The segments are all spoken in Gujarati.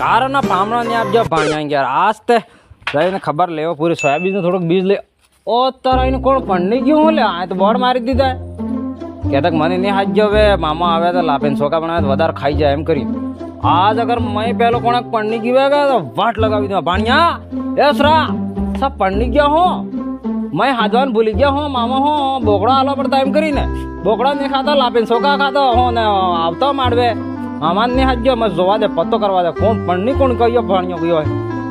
કારણ પામણા ને આપજો ભાણ્યા યાર આજ તે જઈને ખબર લેવો પૂરી સોયાબીન નું થોડુંક બીજ લે ઓ તારા એને કોણ પડી ગયું હું લે આ તો બોર્ડ મારી દીધા કહેતા મને નહીં હાજ્યો હવે મામા આવ્યા તો લાપેન છોકરા બનાવે વધારે ખાઈ જાય એમ કરી આજ અગર મેં પેલો કોણ પડી ગયું તો વાટ લગાવી દો ભાણ્યા એ સરા સબ પડી ગયા હો મેં હાજવાન ભૂલી ગયા હો મામા હો બોકડા હાલો પડતા એમ કરીને બોકડા નહીં ખાતા લાપેન છોકરા ખાતો હો ને આવતો માડવે મામા નહીં હાજ્યો મેં જોવા દે પત્તો કરવા દે કોણ પડી કોણ કહ્યો ભાણ્યો ગયો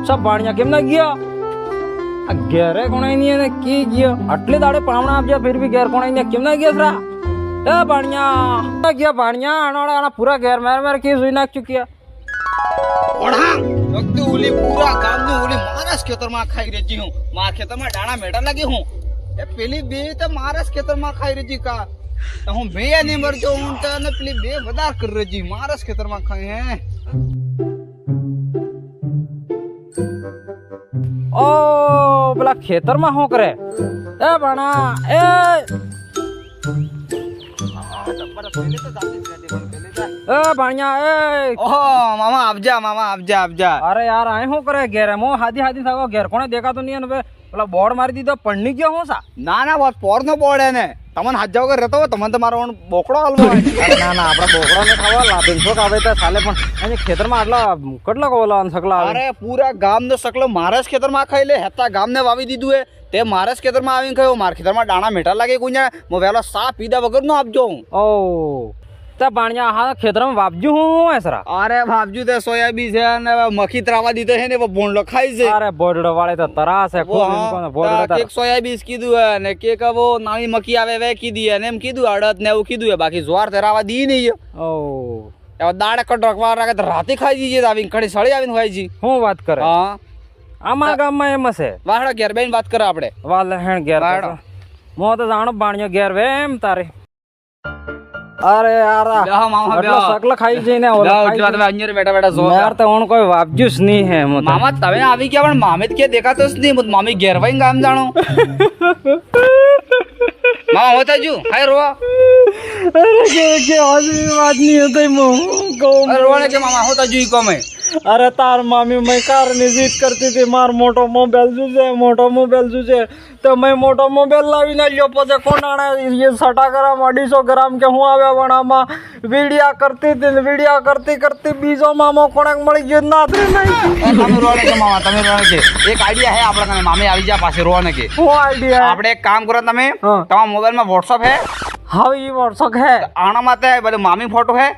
સબ ભાણ્યા કેમ ના ગયા ઘેરે કોણાઈ નહીં ને કી ગયો આટલી દાડે પામણા આપજો ફિર બી ઘેર કોણાઈ ને કેમ ના ગયા સરા એ ભાણ્યા ગયા ભાણ્યા આના પૂરા ઘેર મેર કી સુઈ નાખ ચુક્યા ઓઢા વખતે ઓલી પૂરા ગામની ઓલી મારસ ખેતરમાં ખાઈ રહી હું મારા ખેતરમાં દાણા મેટા લાગી હું એ પેલી બે તો મારસ ખેતરમાં ખાઈ રહી કા તો હું બે નહીં મરજો હું તો અને પેલી બે વધાર કરી રહી મારસ ખેતરમાં ખાઈ હે ઓ પેલા ખેતરમાં શું કરે એ ભણા એ ભાણ્યા એ ઓહો મામા આપજા અરે યાર આ શું કરે ઘેર મો હાદી થાકો ઘેર કોને દેખાતો નહીં હવે પેલા બોર્ડ મારી દીધો પડી ગયો હું સા ના બસ પોર નો બોર્ડ હે ને તમને હાથ જાવ રહેતો તમને તમારો બોકડો હલવો ના આપડા બોકડા ને ખાવા લાભ છો આવે તો ચાલે પણ અહીંયા ખેતરમાં આટલા કેટલા કોલા સકલા અરે પૂરા ગામ નો સકલો મારા જ ખેતરમાં ખાઈ લે હેતા ગામ ને વાવી દીધું હે તે મારા જ ખેતરમાં આવીને ખાયો મારા ખેતરમાં દાણા મેઠા લાગે કુંજા મો વેલો સા પીધા વગર નો આપજો હું ઓ તે પાણ્યા હા ખેતરમાં વાપજુ હું એસરા અરે વાપજુ તે સોયાબી છે ને મખી ત્રાવા દીધો છે ને બોંડલો ખાઈ છે અરે બોડડો વાળે તો તરાસ હે ખૂબ ઇનકો બોડડો કેક સોયાબીન કીધું હે ને કેક વો નાની મખી આવે વે કીધી હે ને એમ કીધું અડદ ને એવું કીધું હે બાકી જોર તરાવા દી નહીં ઓ હવે દાડે કટ રખવા રાખે તો રાતે ખાઈ જઈએ આવીને ખડી સળી આવીને ખાઈ જી હું વાત કરે હા અમારા ગામમાં એમ છે વાહડા ઘેર બેન વાત કરે આપણે વાલે હેણ ઘેર મો તો જાણો બાણ્યો ઘેર વે એમ તારે અરે યાર સકલા ખાઈ જઈને બેઠા યાર તો ઓણ કોઈ વાપજ્યું જ નહીં હે મામા તમે આવી ગયા પણ મામે કે દેખાતો જ નહીં મામી ઘેર વઈ ગામ જાણો મામા હોતા જુ હાય રોવા અરે કે આજી વાત નહીં હતી મો કહું રોવાને કે મામા હોતા જુ ઈ કોમે અરે તાર મામી મેં કારની જીત કરતી હતી માર મોટો મોબાઈલ છે તો મેં મોટો મોબાઈલ લાવીને લ્યો પછી કોનાણે એ 60 ગ્રામ 250 ગ્રામ કે હું આવ્યા પણ આમાં વિડિયા કરતી હતી વિડિયા કરતી બીજો મામો કોણે મળી ગયો ના તમે રોવાને કે મામા તમે રોવાને કે એક આઈડિયા હે આપણા કને મામી આવી જા પાસે રોવાને કે હું આઈડિયા આપણે એક કામ કરો તમે તમારા મોબાઈલમાં WhatsApp હે હા ઈ WhatsApp હે આના માટે બધું મામી ફોટો હે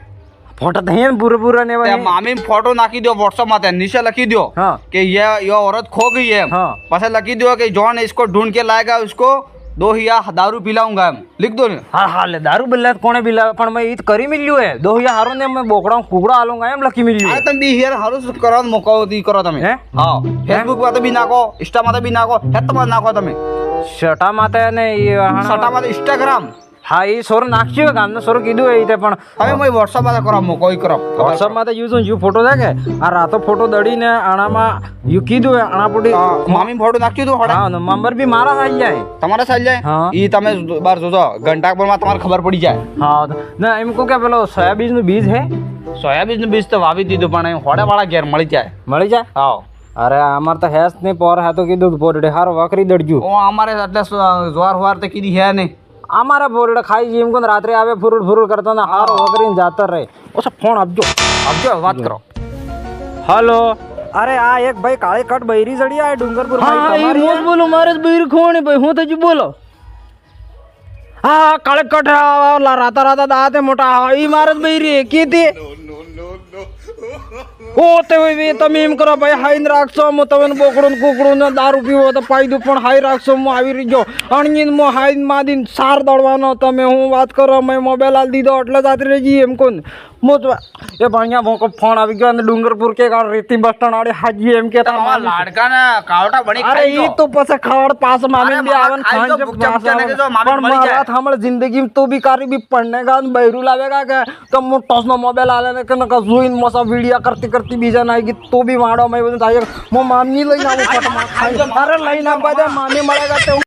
फोटो दे बुरा ने भाई मामी फोटो नाखी दो व्हाट्सएप में नीचे लिखी दो कि ये औरत खो गई है पसे लिखी दो कि जॉन इसको ढूंढ के लाएगा उसको 2000 दारू पिलाऊंगा लिख दो हाँ ले दारू पिला कोने पिला पण मैं ईद करी मिल्यो है 2000 हारो ने मैं बोकड़ा कुकड़ा आलूंगा एम लकी मिल्यो अरे तुम 2000 हारो करो मोको दी करो તમે हां फेसबुक पे भी नाखो इंस्टा में भी नाखो हेत में नाखो તમે शटा माते ने शटा में इंस्टाग्राम હા એ સોર નાખ્યો ગામનો સોર કીધું એ રીતે પણ હવે મેં WhatsApp માં કરો મો કોઈ કરો WhatsApp માં તો યુ ફોટો છે કે આ રાતો ફોટો દડીને આણામાં યુ કીધું આણા પોડી મામી ફોટો નાખ્યું તો હા નંબર બી મારા આવી જાય તમારા સાલ જાય ઈ તમે બાર જોજો ઘંટા પર માં તમારે ખબર પડી જાય હા ના એમ કો કે પેલો સોયાબીન નું બીજ હે સોયાબીન નું બીજ તો વાવી દીધું પણ હોડે વાળા ઘેર મળી જાય હા અરે અમાર તો હેસ ને પોર હે તો કીધું પોરડે હારો વકરી દડજુ ઓ અમારે એટલે જોર હોર તો કીધી હે ને અમારે બોરડે ખાઈ જીમ કોન રાત્રે આવે ફુરુડ કરતો ને હારો વગરીને જાતા રહે ઓછો ફોન આપજો વાત કરો હાલો અરે આ એક ભાઈ કાળી કટ બૈરી ચડી આ ડુંગરપુર ભાઈ તમારી હા બોલો મારે બૈરી ખોણી ભાઈ હું તો બોલો હા કાળી કટ રાતા દાતે મોટા ઈ મારે બૈરી કીધી ઓ તે તમે એમ કરો ભાઈ હાઈ રાખશો હું તમે બોકડું કુકડું ને દારૂ પીવો તો પાઈ પણ હાઈ રાખશો હું આવી રહ્યો અણજીન મો હાઈ માદીન સાર દળવાનો તમે હું વાત કરો મેં મોબાઈલ આલ દીધો એટલે જાતી રહી એમ કોણ એ ભાણિયા મોકો ફોન આવી ગયો અને ડુંગરપુર કે રેતી બસ સ્ટેન્ડ આડે હાજી એમ કે લાડકા ને કાવટા બની અરે ઈ તો પછી ખાવડ પાસ મામી બી આવન ખાંજ પણ મારા થામળ જિંદગી તો બી કારી બી પડને કા બૈરું લાવેગા કે તો મોટો નો મોબાઈલ આલે ને કે જોઈન મોસા વિડિયા કરતી બીજા ના ગઈ તો બી માડો મેં બધું થાય મો મામી લઈને આવું ફટમાં અરે લઈને આવવા દે મામી મળેગા તો